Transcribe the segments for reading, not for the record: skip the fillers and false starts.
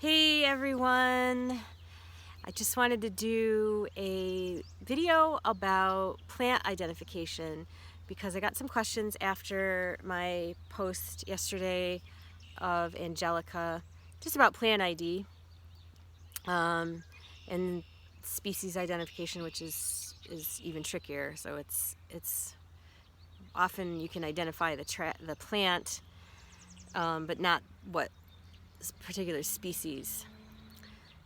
Hey everyone! I just wanted to do a video about plant identification because I got some questions after my post yesterday of Angelica just about plant ID and species identification, which is even trickier. So it's often you can identify the plant but not what particular species.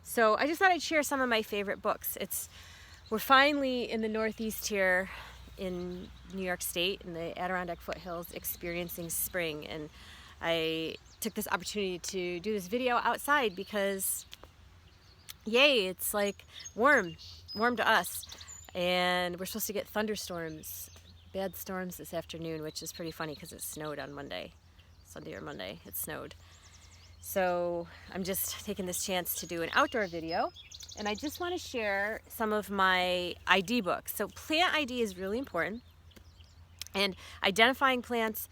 So I just thought I'd share some of my favorite books. We're finally in the Northeast here in New York State in the Adirondack foothills experiencing spring, and I took this opportunity to do this video outside because yay, it's like warm to us, and we're supposed to get thunderstorms, bad storms this afternoon, which is pretty funny because it snowed on Sunday or Monday it snowed. So I'm just taking this chance to do an outdoor video, and I just want to share some of my ID books. So plant ID is really important, and identifying plants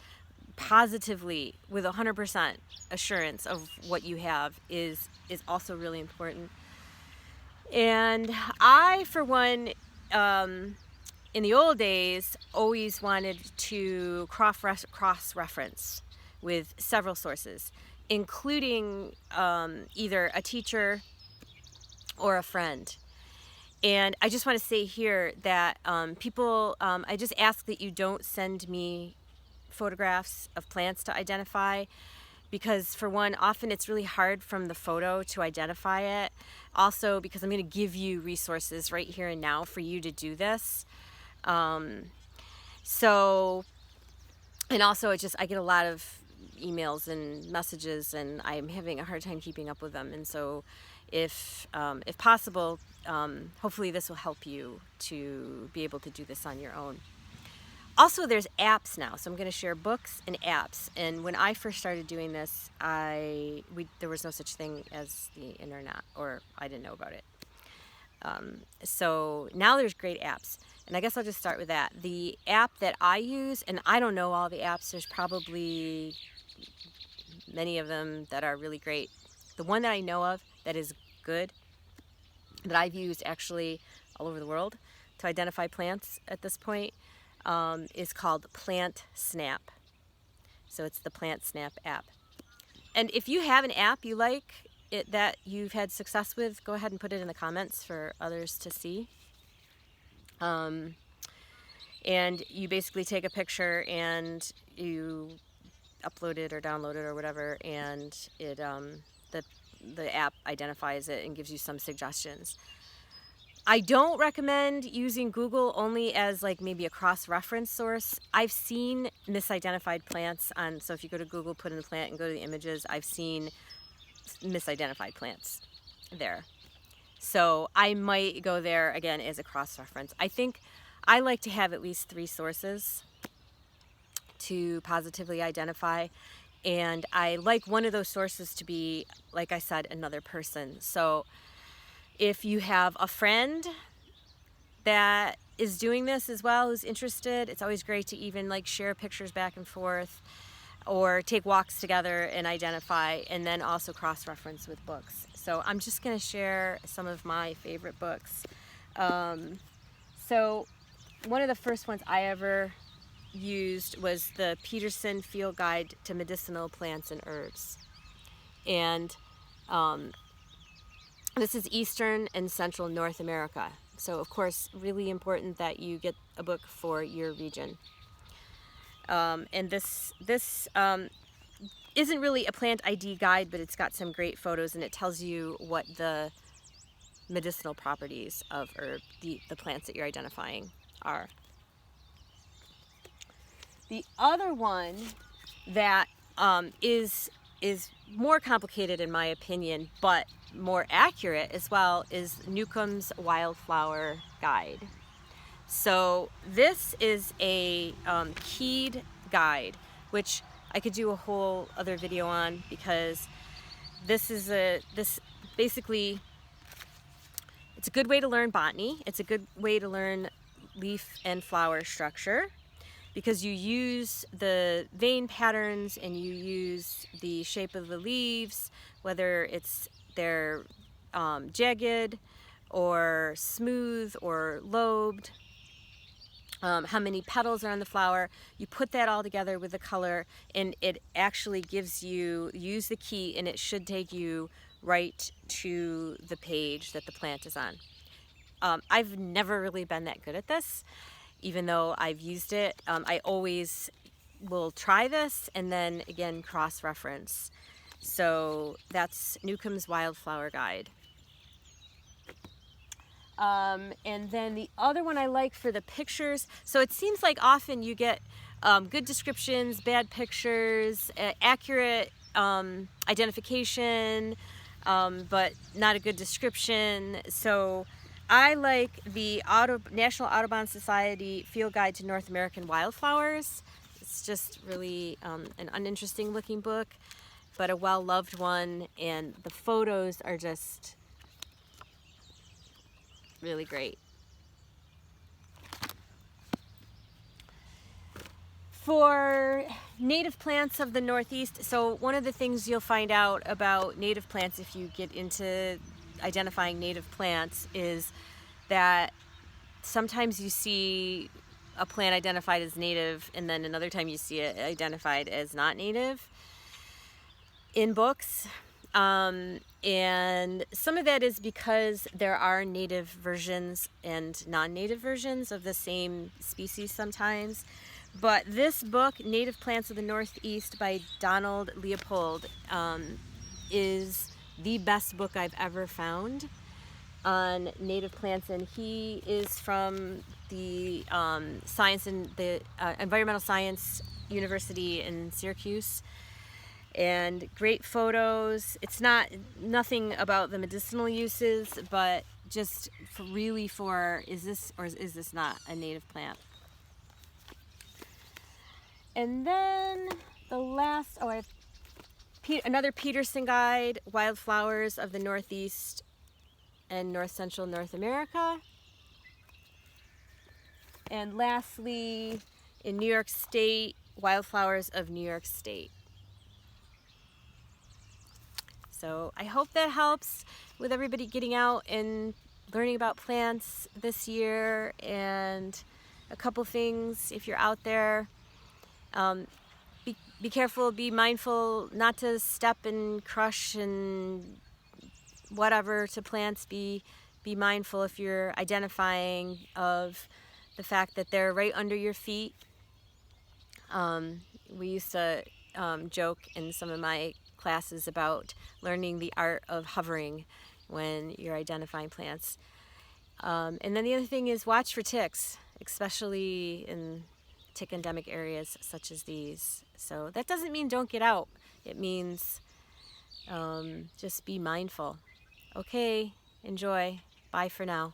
positively with 100% assurance of what you have is also really important. And I, for one, in the old days, always wanted to cross-reference with several sources, including either a teacher or a friend. And I just want to say here that I just ask that you don't send me photographs of plants to identify, because for one, often it's really hard from the photo to identify it. Also, because I'm going to give you resources right here and now for you to do this. And also I get a lot of emails and messages, and I'm having a hard time keeping up with them. And so if possible, hopefully this will help you to be able to do this on your own. Also, there's apps now, so I'm going to share books and apps. And when I first started doing this, there was no such thing as the internet, or I didn't know about it. So now there's great apps, and I guess I'll just start with that. The app that I use, and I don't know all the apps, there's probably many of them that are really great. The one that I know of that is good, that I've used actually all over the world to identify plants at this point, is called Plant Snap. So it's the Plant Snap app. And if you have an app you like that you've had success with, go ahead and put it in the comments for others to see. And you basically take a picture and you upload it or download it or whatever, and it the app identifies it and gives you some suggestions. I don't recommend using Google only as like maybe a cross-reference source. I've seen misidentified plants so if you go to Google, put in the plant and go to the images, I've seen misidentified plants there. So I might go there again as a cross-reference. I think I like to have at least 3 sources to positively identify, and I like one of those sources to be, like I said, another person. So if you have a friend that is doing this as well, who's interested, it's always great to even like share pictures back and forth or take walks together and identify, and then also cross-reference with books. So I'm just going to share some of my favorite books. So one of the first ones I ever used was the Peterson Field Guide to Medicinal Plants and Herbs. And this is Eastern and Central North America. So of course, really important that you get a book for your region. And this isn't really a plant ID guide, but it's got some great photos, and it tells you what the medicinal properties of the plants that you're identifying are. The other one that is more complicated in my opinion, but more accurate as well, is Newcombs Wildflower Guide. So this is a keyed guide, which I could do a whole other video on, because this basically, it's a good way to learn botany. It's a good way to learn leaf and flower structure, because you use the vein patterns and you use the shape of the leaves, whether it's they're jagged or smooth or lobed, how many petals are on the flower. You put that all together with the color, and it actually gives you, use the key, and it should take you right to the page that the plant is on. I've never really been that good at this, even though I've used it. I always will try this and then again cross-reference. So that's Newcombs Wildflower Guide. And then the other one I like for the pictures, so it seems like often you get good descriptions, bad pictures, accurate identification, but not a good description. So I like the National Audubon Society Field Guide to North American Wildflowers. It's just really an uninteresting looking book, but a well-loved one, and the photos are just really great. For native plants of the Northeast, so one of the things you'll find out about native plants if you get into identifying native plants is that sometimes you see a plant identified as native, and then another time you see it identified as not native in books. And some of that is because there are native versions and non-native versions of the same species sometimes. But this book, Native Plants of the Northeast by Donald Leopold, is the best book I've ever found on native plants, and he is from the science and the environmental science university in Syracuse. And great photos. It's nothing about the medicinal uses, but just really for is this or is this not a native plant. And then the last, I have another Peterson guide, Wildflowers of the Northeast and North Central North America. And lastly, in New York State, Wildflowers of New York State. So I hope that helps with everybody getting out and learning about plants this year. And a couple things, if you're out there, be careful, be mindful not to step and crush and whatever to plants. Be mindful if you're identifying of the fact that they're right under your feet. We used to joke in some of my classes about learning the art of hovering when you're identifying plants. And then the other thing is watch for ticks, especially in tick endemic areas such as these. So that doesn't mean don't get out. It means just be mindful. Okay, enjoy. Bye for now.